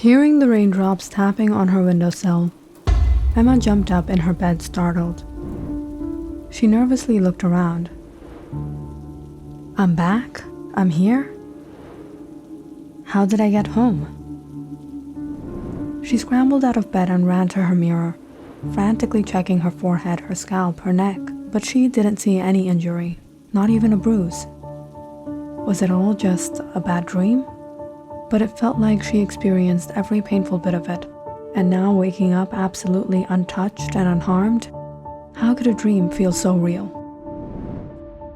Hearing the raindrops tapping on her windowsill, Emma jumped up in her bed, startled. She nervously looked around. I'm back? I'm here? How did I get home? She scrambled out of bed and ran to her mirror, frantically checking her forehead, her scalp, her neck, but she didn't see any injury, not even a bruise. Was it all just a bad dream? But it felt like she experienced every painful bit of it, and now waking up absolutely untouched and unharmed? How could a dream feel so real?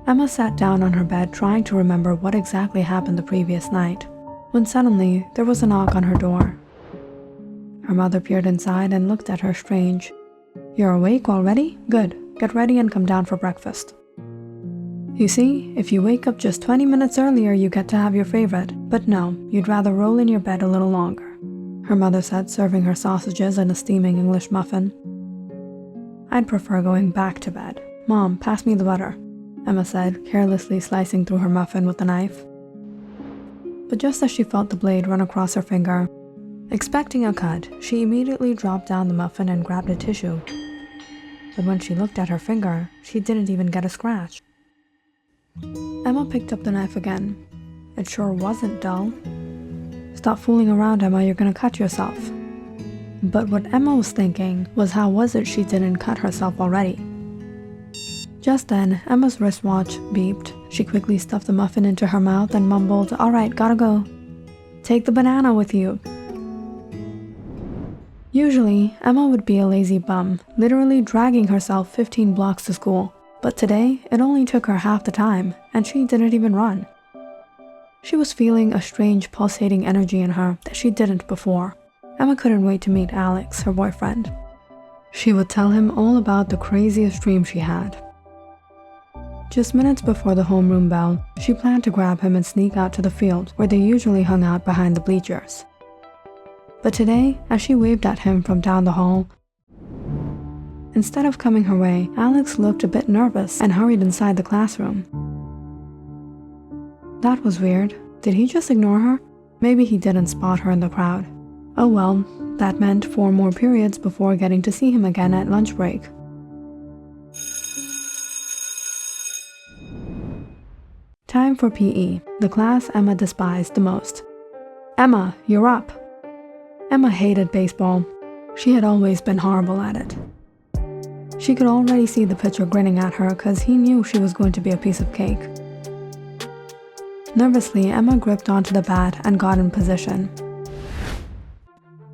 Emma sat down on her bed trying to remember what exactly happened the previous night, when suddenly there was a knock on her door. Her mother peered inside and looked at her strange. You're awake already? Good. Get ready and come down for breakfast. You see, if you wake up just 20 minutes earlier, you get to have your favorite. But no, you'd rather roll in your bed a little longer, her mother said, serving her sausages and a steaming English muffin. I'd prefer going back to bed. Mom, pass me the butter, Emma said, carelessly slicing through her muffin with a knife. But just as she felt the blade run across her finger, expecting a cut, she immediately dropped down the muffin and grabbed a tissue. But when she looked at her finger, she didn't even get a scratch. Emma picked up the knife again. It sure wasn't dull. Stop fooling around, Emma, you're gonna cut yourself. But what Emma was thinking was how was it she didn't cut herself already? Just then, Emma's wristwatch beeped. She quickly stuffed the muffin into her mouth and mumbled, "All right, gotta go. Take the banana with you." Usually, Emma would be a lazy bum, literally dragging herself 15 blocks to school. But today, it only took her half the time, and she didn't even run. She was feeling a strange pulsating energy in her that she didn't before. Emma couldn't wait to meet Alex, her boyfriend. She would tell him all about the craziest dream she had. Just minutes before the homeroom bell, she planned to grab him and sneak out to the field where they usually hung out behind the bleachers. But today, as she waved at him from down the hall, instead of coming her way, Alex looked a bit nervous and hurried inside the classroom. That was weird. Did he just ignore her? Maybe he didn't spot her in the crowd. Oh well, that meant 4 more periods before getting to see him again at lunch break. Time for PE, the class Emma despised the most. Emma, you're up. Emma hated baseball. She had always been horrible at it. She could already see the pitcher grinning at her because he knew she was going to be a piece of cake. Nervously, Emma gripped onto the bat and got in position.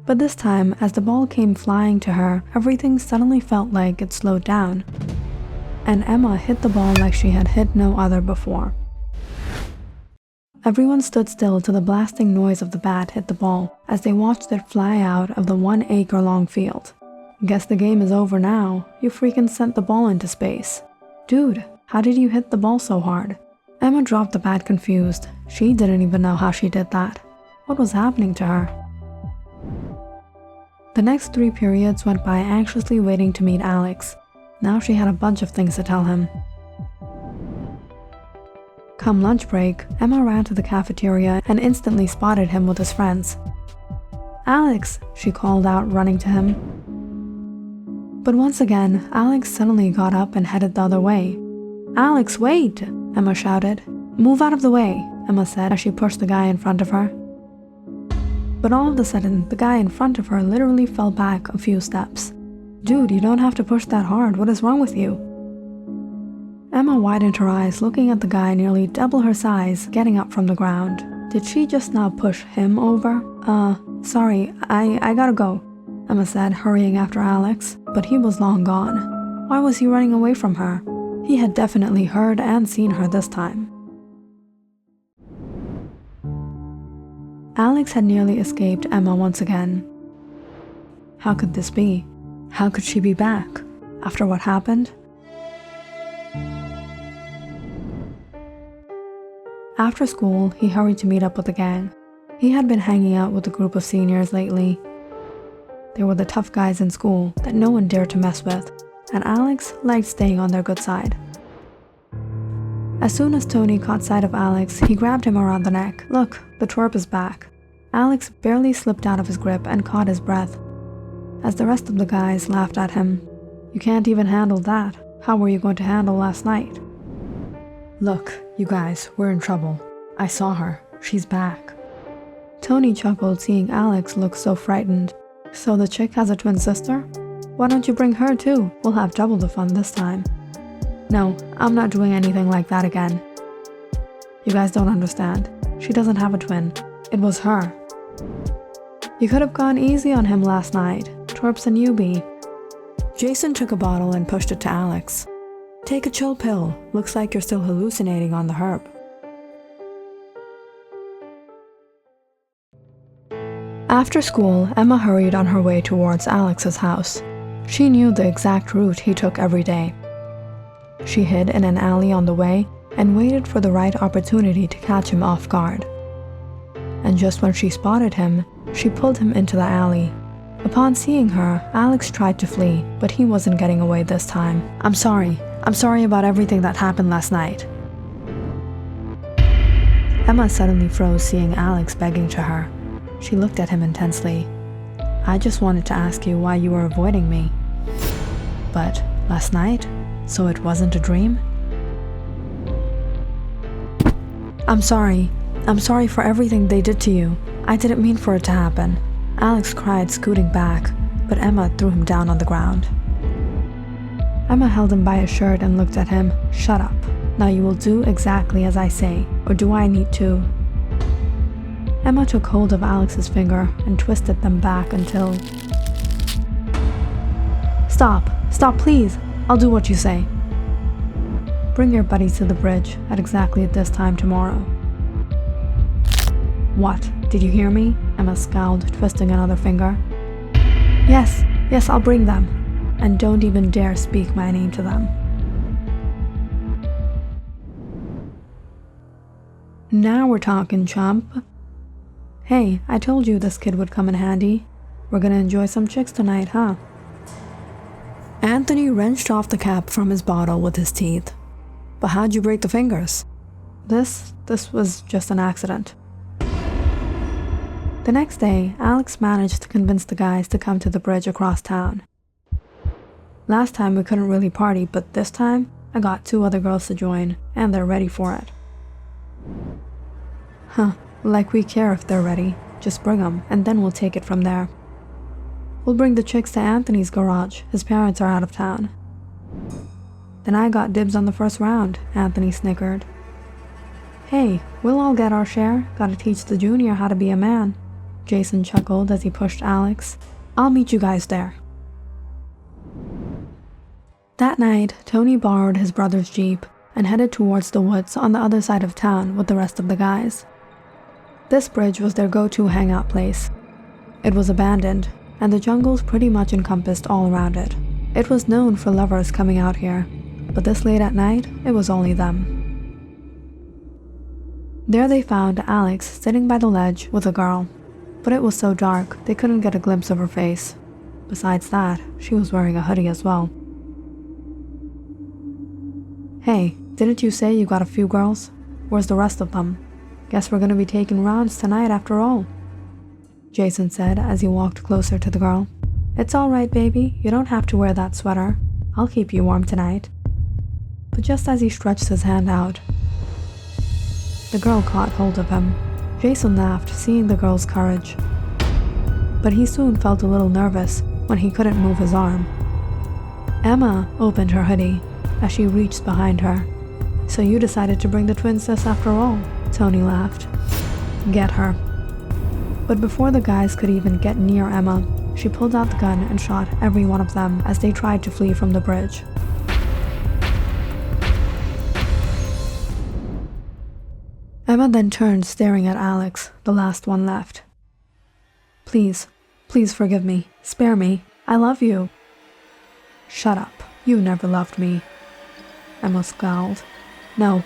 But this time, as the ball came flying to her, everything suddenly felt like it slowed down, and Emma hit the ball like she had hit no other before. Everyone stood still till the blasting noise of the bat hit the ball as they watched it fly out of the 1-acre-long field. Guess the game is over now. You freaking sent the ball into space. Dude, how did you hit the ball so hard? Emma dropped the bat confused. She didn't even know how she did that. What was happening to her? The next 3 periods went by anxiously waiting to meet Alex. Now she had a bunch of things to tell him. Come lunch break, Emma ran to the cafeteria and instantly spotted him with his friends. Alex, she called out, running to him. But once again, Alex suddenly got up and headed the other way. Alex, wait! Emma shouted. Move out of the way, Emma said as she pushed the guy in front of her. But all of a sudden, the guy in front of her literally fell back a few steps. Dude, you don't have to push that hard. What is wrong with you? Emma widened her eyes, looking at the guy nearly double her size, getting up from the ground. Did she just now push him over? Sorry, I gotta go, Emma said, hurrying after Alex, but he was long gone. Why was he running away from her? He had definitely heard and seen her this time. Alex had nearly escaped Emma once again. How could this be? How could she be back? After what happened? After school, he hurried to meet up with the gang. He had been hanging out with a group of seniors lately. They were the tough guys in school that no one dared to mess with, and Alex liked staying on their good side. As soon as Tony caught sight of Alex, he grabbed him around the neck. Look, the twerp is back. Alex barely slipped out of his grip and caught his breath, as the rest of the guys laughed at him. "You can't even handle that. How were you going to handle last night?" "Look, you guys, we're in trouble. I saw her. She's back." Tony chuckled, seeing Alex look so frightened. "So the chick has a twin sister? Why don't you bring her too? We'll have double the fun this time." "No, I'm not doing anything like that again. You guys don't understand. She doesn't have a twin. It was her." "You could have gone easy on him last night. Twerp's a newbie." Jason took a bottle and pushed it to Alex. "Take a chill pill. Looks like you're still hallucinating on the herb." After school, Emma hurried on her way towards Alex's house. She knew the exact route he took every day. She hid in an alley on the way and waited for the right opportunity to catch him off guard. And just when she spotted him, she pulled him into the alley. Upon seeing her, Alex tried to flee, but he wasn't getting away this time. I'm sorry about everything that happened last night." Emma suddenly froze, seeing Alex begging to her. She looked at him intensely. "I just wanted to ask you why you were avoiding me." "But last night? So it wasn't a dream?" I'm sorry for everything they did to you. I didn't mean for it to happen." Alex cried, scooting back, but Emma threw him down on the ground. Emma held him by his shirt and looked at him. "Shut up. Now you will do exactly as I say, or do I need to?" Emma took hold of Alex's finger and twisted them back until... Stop, please. I'll do what you say. Bring your buddy to the bridge at exactly this time tomorrow." "What? Did you hear me?" Emma scowled, twisting another finger. Yes, I'll bring them. And don't even dare speak my name to them." "Now we're talking, chump. Hey, I told you this kid would come in handy. We're gonna enjoy some chicks tonight, huh?" Anthony wrenched off the cap from his bottle with his teeth. "But how'd you break the fingers?" This was just an accident." The next day, Alex managed to convince the guys to come to the bridge across town. "Last time we couldn't really party, but this time I got 2 other girls to join, and they're ready for it." "Huh, like we care if they're ready. Just bring them, and then we'll take it from there. We'll bring the chicks to Anthony's garage. His parents are out of town." "Then I got dibs on the first round," Anthony snickered. "Hey, we'll all get our share. Gotta teach the junior how to be a man." Jason chuckled as he pushed Alex. "I'll meet you guys there." That night, Tony borrowed his brother's Jeep and headed towards the woods on the other side of town with the rest of the guys. This bridge was their go-to hangout place. It was abandoned, and the jungles pretty much encompassed all around it. It was known for lovers coming out here, but this late at night, it was only them. There they found Alex sitting by the ledge with a girl, but it was so dark they couldn't get a glimpse of her face. Besides that, she was wearing a hoodie as well. "Hey, didn't you say you got a few girls? Where's the rest of them? Guess we're gonna be taking rounds tonight after all," Jason said as he walked closer to the girl. "It's all right, baby. You don't have to wear that sweater. I'll keep you warm tonight." But just as he stretched his hand out, the girl caught hold of him. Jason laughed, seeing the girl's courage. But he soon felt a little nervous when he couldn't move his arm. Emma opened her hoodie as she reached behind her. "So you decided to bring the twin sis after all," Tony laughed. "Get her." But before the guys could even get near Emma, she pulled out the gun and shot every one of them as they tried to flee from the bridge. Emma then turned, staring at Alex, the last one left. Please forgive me. Spare me. I love you." "Shut up. You never loved me." Emma scowled. No.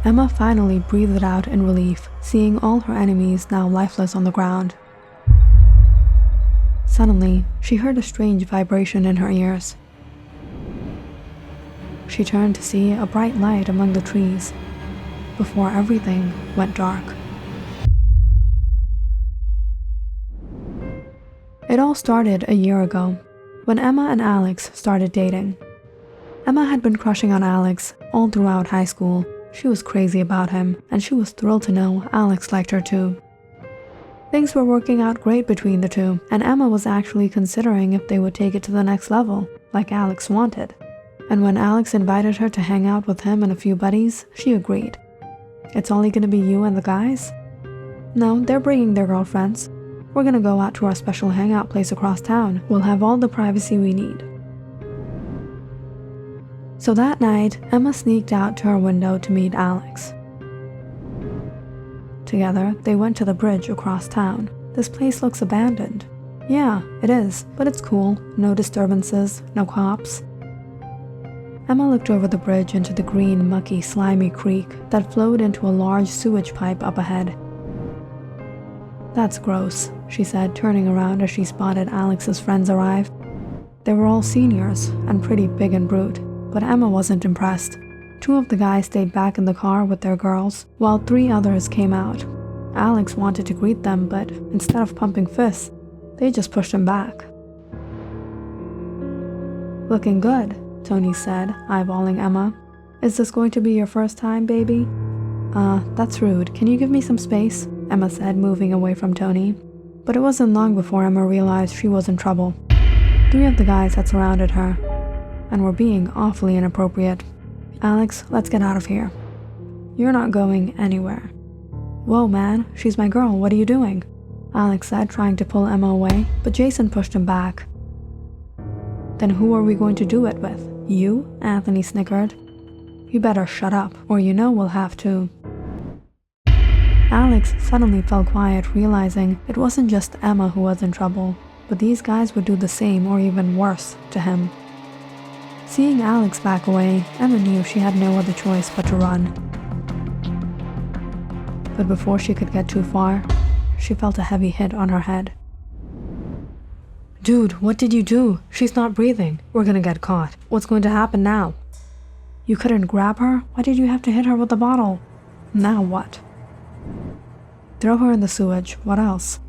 Emma finally breathed out in relief, seeing all her enemies now lifeless on the ground. Suddenly, she heard a strange vibration in her ears. she turned to see a bright light among the trees before everything went dark. It all started a year ago, when Emma and Alex started dating. Emma had been crushing on Alex all throughout high school. She was crazy about him, and she was thrilled to know Alex liked her too. Things were working out great between the two, and Emma was actually considering if they would take it to the next level, like Alex wanted. And when Alex invited her to hang out with him and a few buddies, she agreed. It's only gonna be you and the guys? No, they're bringing their girlfriends. We're gonna go out to our special hangout place across town. We'll have all the privacy we need. So that night, Emma sneaked out to her window to meet Alex. Together, they went to the bridge across town. This place looks abandoned. Yeah, it is, but it's cool. No disturbances, no cops. Emma looked over the bridge into the green, mucky, slimy creek that flowed into a large sewage pipe up ahead. That's gross, she said, turning around as she spotted Alex's friends arrive. They were all seniors and pretty big and brute, but Emma wasn't impressed. 2 of the guys stayed back in the car with their girls, while 3 others came out. Alex wanted to greet them, but instead of pumping fists, they just pushed him back. Looking good, Tony said, eyeballing Emma. Is this going to be your first time, baby? That's rude. Can you give me some space? Emma said, moving away from Tony. But it wasn't long before Emma realized she was in trouble. 3 of the guys had surrounded her, and were being awfully inappropriate. Alex, let's get out of here. You're not going anywhere. Whoa, man, she's my girl, what are you doing? Alex said, trying to pull Emma away, but Jason pushed him back. Then who are we going to do it with? You? Anthony snickered. You better shut up, or you know we'll have to. Alex suddenly fell quiet, realizing it wasn't just Emma who was in trouble, but these guys would do the same or even worse to him. Seeing Alex back away, Emma knew she had no other choice but to run. But before she could get too far, she felt a heavy hit on her head. Dude, what did you do? She's not breathing. We're gonna get caught. What's going to happen now? You couldn't grab her? Why did you have to hit her with the bottle? Now what? Throw her in the sewage. What else?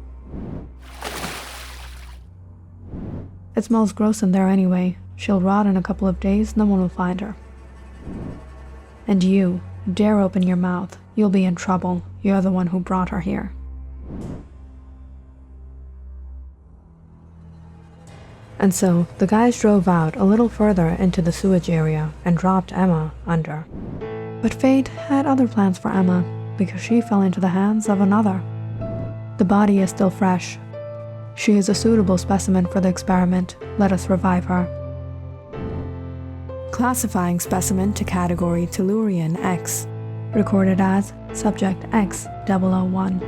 It smells gross in there anyway. She'll rot in a couple of days, no one will find her. And you, dare open your mouth. You'll be in trouble. You're the one who brought her here. And so, the guys drove out a little further into the sewage area and dropped Emma under. But fate had other plans for Emma, because she fell into the hands of another. The body is still fresh. She is a suitable specimen for the experiment. Let us revive her. Classifying specimen to category Tellurian X. Recorded as Subject X001.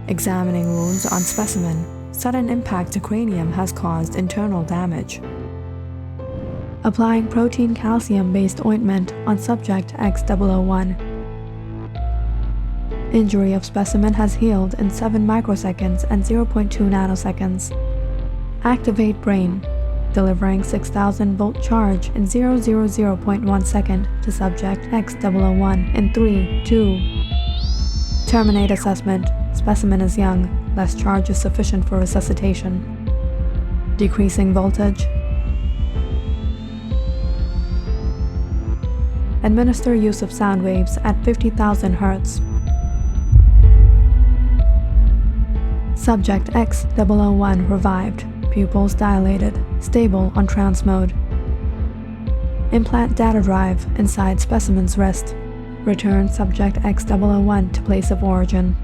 Examining wounds on specimen. Sudden impact to cranium has caused internal damage. Applying protein calcium-based ointment on subject X001. Injury of specimen has healed in 7 microseconds and 0.2 nanoseconds. Activate brain, delivering 6,000 volt charge in 0.1 second to subject X001 in 3, 2. Terminate assessment. Specimen is young. Less charge is sufficient for resuscitation. Decreasing voltage. Administer use of sound waves at 50,000 Hz. Subject X001 revived. Pupils dilated. Stable on trance mode. Implant data drive inside specimen's wrist. Return subject X001 to place of origin.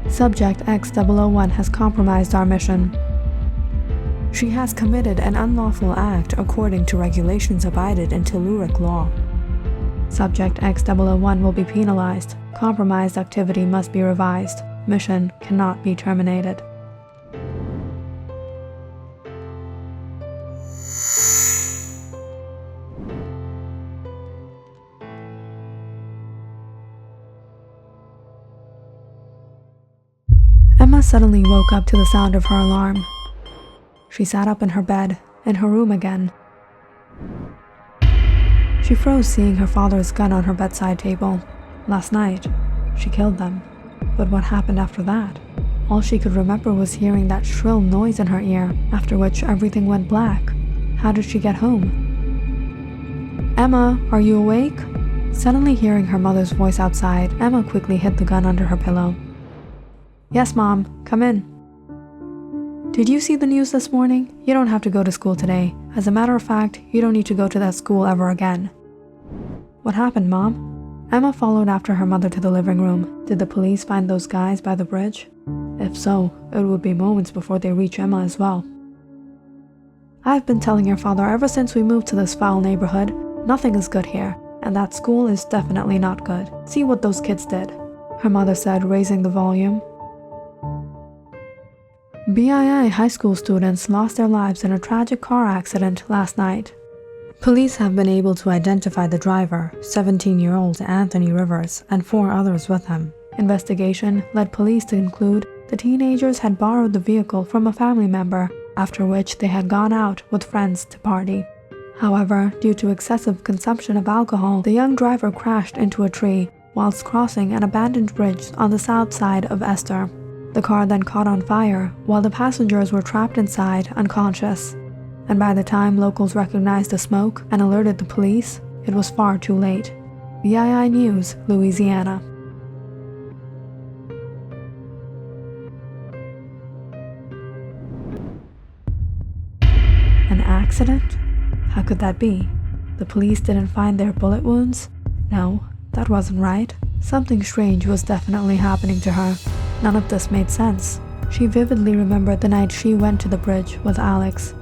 Subject X001 has compromised our mission. She has committed an unlawful act according to regulations abided in Telluric law. Subject X001 will be penalized. Compromised activity must be revised. Mission cannot be terminated. suddenly woke up to the sound of her alarm. She sat up in her bed, in her room again. She froze seeing her father's gun on her bedside table. Last night, she killed them. But what happened after that? All she could remember was hearing that shrill noise in her ear, after which everything went black. How did she get home? "Emma, are you awake?" Suddenly hearing her mother's voice outside, Emma quickly hid the gun under her pillow. "Yes, Mom, come in." "Did you see the news this morning? You don't have to go to school today. As a matter of fact, you don't need to go to that school ever again." "What happened, Mom?" Emma followed after her mother to the living room. Did the police find those guys by the bridge? If so, it would be moments before they reach Emma as well. "I've been telling your father ever since we moved to this foul neighborhood, nothing is good here, and that school is definitely not good. See what those kids did," her mother said, raising the volume. BII high school students lost their lives in a tragic car accident last night. Police have been able to identify the driver, 17-year-old Anthony Rivers, and 4 others with him. Investigation led police to conclude the teenagers had borrowed the vehicle from a family member, after which they had gone out with friends to party. However, due to excessive consumption of alcohol, the young driver crashed into a tree whilst crossing an abandoned bridge on the south side of Esther. The car then caught on fire, while the passengers were trapped inside, unconscious. And by the time locals recognized the smoke and alerted the police, it was far too late. BII News, Louisiana. An accident? How could that be? The police didn't find their bullet wounds? No, that wasn't right. Something strange was definitely happening to her. None of this made sense. She vividly remembered the night she went to the bridge with Alex,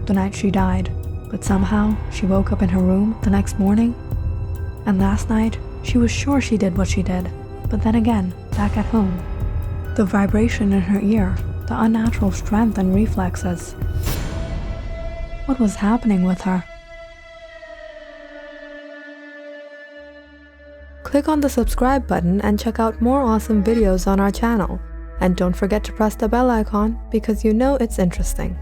the night she died, but somehow she woke up in her room the next morning. And last night, she was sure she did what she did, but then again, back at home. The vibration in her ear, the unnatural strength and reflexes. What was happening with her? Click on the subscribe button and check out more awesome videos on our channel. And don't forget to press the bell icon because you know it's interesting.